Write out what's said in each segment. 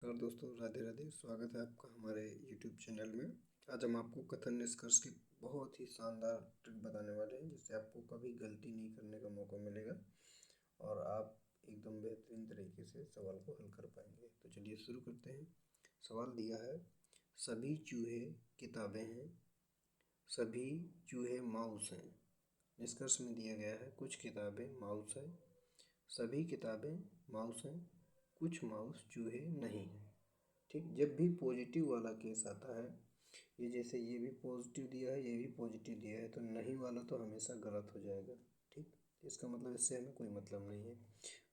नमस्कार दोस्तों, राधे राधे। स्वागत है आपका हमारे YouTube चैनल में। आज हम आपको कथन निष्कर्ष की बहुत ही शानदार ट्रिक बताने वाले हैं, जिससे आपको कभी गलती नहीं करने का मौका मिलेगा और आप एकदम बेहतरीन तरीके से सवाल को हल कर पाएंगे। तो चलिए शुरू करते हैं। सवाल दिया है, सभी चूहे किताबें हैं, सभी चूहे माउस हैं। निष्कर्ष में दिया गया है कुछ किताबें माउस है, सभी किताबें माउस हैं, कुछ माउस चूहे नहीं हैं। ठीक, जब भी पॉजिटिव वाला केस आता है, ये जैसे ये भी पॉजिटिव दिया है, ये भी पॉजिटिव दिया है, तो नहीं वाला तो हमेशा गलत हो जाएगा। ठीक, इसका मतलब इससे हमें कोई मतलब नहीं है।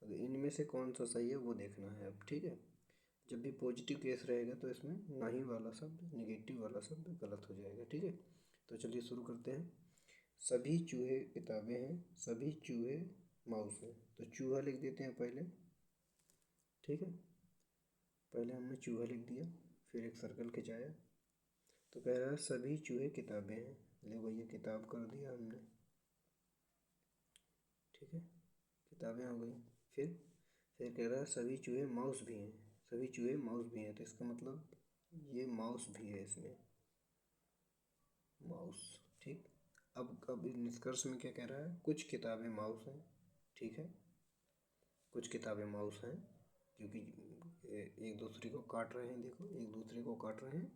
अगर इनमें से कौन सा सही है वो देखना है अब। ठीक है, जब भी पॉजिटिव केस रहेगा तो इसमें नहीं वाला शब्द, नेगेटिव वाला शब्द गलत हो जाएगा। ठीक है, तो चलिए शुरू करते हैं। सभी चूहे किताबें हैं, सभी चूहे माउस हैं। तो चूहा लिख देते हैं पहले। ठीक है, पहले हमने चूहा लिख दिया, फिर एक सर्कल खिंचाया। तो कह रहा है सभी चूहे किताबें हैं, देखो ये किताब कर दिया हमने। ठीक है, किताबें हो गई। फिर कह रहा है सभी चूहे माउस भी हैं, सभी चूहे माउस भी हैं। तो इसका मतलब ये माउस भी है इसमें, माउस। ठीक, अब इस निष्कर्ष में क्या कह रहा है, कुछ किताबें माउस हैं। ठीक है, कुछ किताबें माउस हैं, क्योंकि एक दूसरे को काट रहे हैं। देखो, एक दूसरे को काट रहे हैं,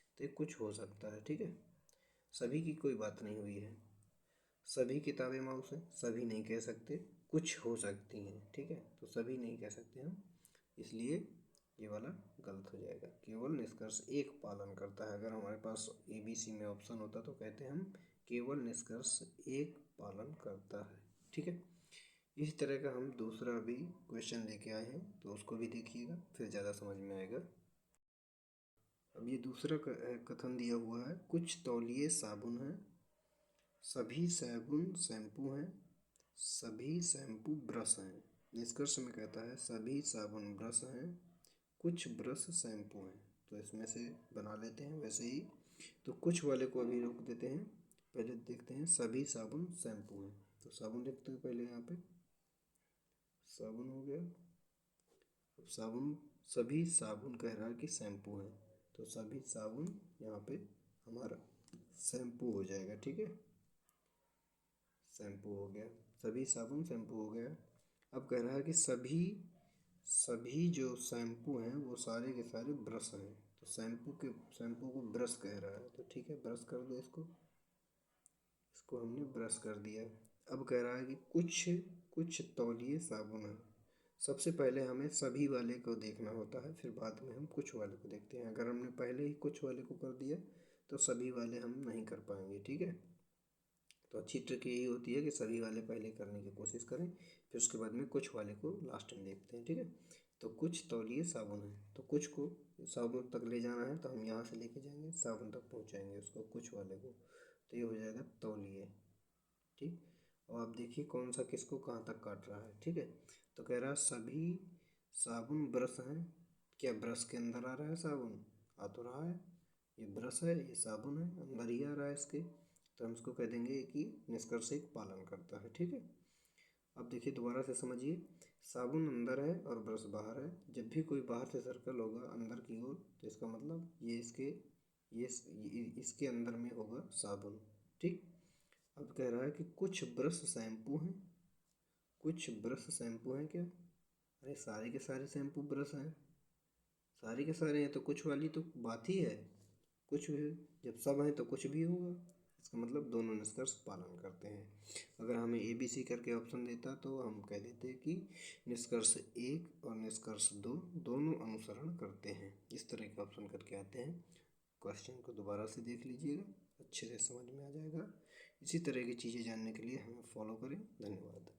तो ये कुछ हो सकता है। ठीक है, सभी की कोई बात नहीं हुई है। सभी किताबें माउस हैं, सभी नहीं कह सकते, कुछ हो सकती हैं। ठीक है, तो सभी नहीं कह सकते हम, इसलिए ये वाला गलत हो जाएगा। केवल निष्कर्ष एक पालन करता है। अगर हमारे पास ABC में ऑप्शन होता तो कहते हम केवल निष्कर्ष एक पालन करता है। ठीक है, इस तरह का हम दूसरा भी क्वेश्चन लेके आए हैं, तो उसको भी देखिएगा, फिर ज़्यादा समझ में आएगा। अब ये दूसरा कथन दिया हुआ है, कुछ तौलिए साबुन हैं, सभी साबुन शैम्पू हैं, सभी शैम्पू ब्रश हैं। निष्कर्ष में कहता है सभी साबुन ब्रश हैं, कुछ ब्रश शैम्पू हैं। तो इसमें से बना लेते हैं वैसे ही। तो कुछ वाले को अभी रोक देते हैं, पहले देखते हैं सभी साबुन शैम्पू हैं। तो साबुन लिखते हैं पहले, यहाँ पे साबुन हो गया। अब साबुन, सभी साबुन कह रहा है कि शैम्पू है, तो सभी साबुन यहाँ पे हमारा शैम्पू हो जाएगा। ठीक है, शैम्पू हो गया, सभी साबुन शैम्पू हो गया। अब कह रहा है कि सभी सभी जो शैम्पू हैं वो सारे के सारे ब्रश हैं। तो शैम्पू को ब्रश कह रहा है, तो ठीक है, ब्रश कर दो इसको। इसको हमने ब्रश कर दिया। अब कह रहा है कि कुछ कुछ तौलिए साबुन है। सबसे पहले हमें सभी वाले को देखना होता है, फिर बाद में हम कुछ वाले को देखते हैं। अगर हमने पहले ही कुछ वाले को कर दिया तो सभी वाले हम नहीं कर पाएंगे। ठीक है, तो अच्छी ट्रिक यही होती है कि सभी वाले पहले करने की कोशिश करें, फिर उसके बाद में कुछ वाले को लास्ट में देखते हैं। ठीक है, तो कुछ तौलिए साबुन है, तो कुछ को साबुन तक ले जाना है, तो हम यहाँ से लेके जाएंगे, साबुन तक पहुँचाएंगे उसको, कुछ वाले को। तो ये हो जाएगा तौलिए। ठीक, और आप देखिए कौन सा किसको कहाँ तक काट रहा है। ठीक है, तो कह रहा है सभी साबुन ब्रश हैं। क्या ब्रश के अंदर आ रहा है साबुन? आ तो रहा है, ये ब्रश है, ये साबुन है, अंदर ही आ रहा है इसके। तो हम इसको कह देंगे कि निष्कर्ष एक पालन करता है। ठीक है, अब देखिए दोबारा से समझिए, साबुन अंदर है और ब्रश बाहर है। जब भी कोई बाहर से सर्कल होगा अंदर की ओर, तो इसका मतलब ये इसके अंदर में होगा साबुन। ठीक, अब कह रहा है कि कुछ ब्रश शैम्पू हैं, कुछ ब्रश शैम्पू हैं। क्या? अरे सारे के सारे शैम्पू ब्रश हैं, सारे के सारे हैं, तो कुछ वाली तो बात ही है। कुछ भी, जब सब हैं तो कुछ भी होगा। इसका मतलब दोनों निष्कर्ष पालन करते हैं। अगर हमें ABC करके ऑप्शन देता तो हम कह देते कि निष्कर्ष 1 और निष्कर्ष 2 दोनों अनुसरण करते हैं। इस तरह के ऑप्शन करके आते हैं। क्वेश्चन को दोबारा से देख लीजिएगा, अच्छे से समझ में आ जाएगा। इसी तरह की चीज़ें जानने के लिए हमें फॉलो करें। धन्यवाद।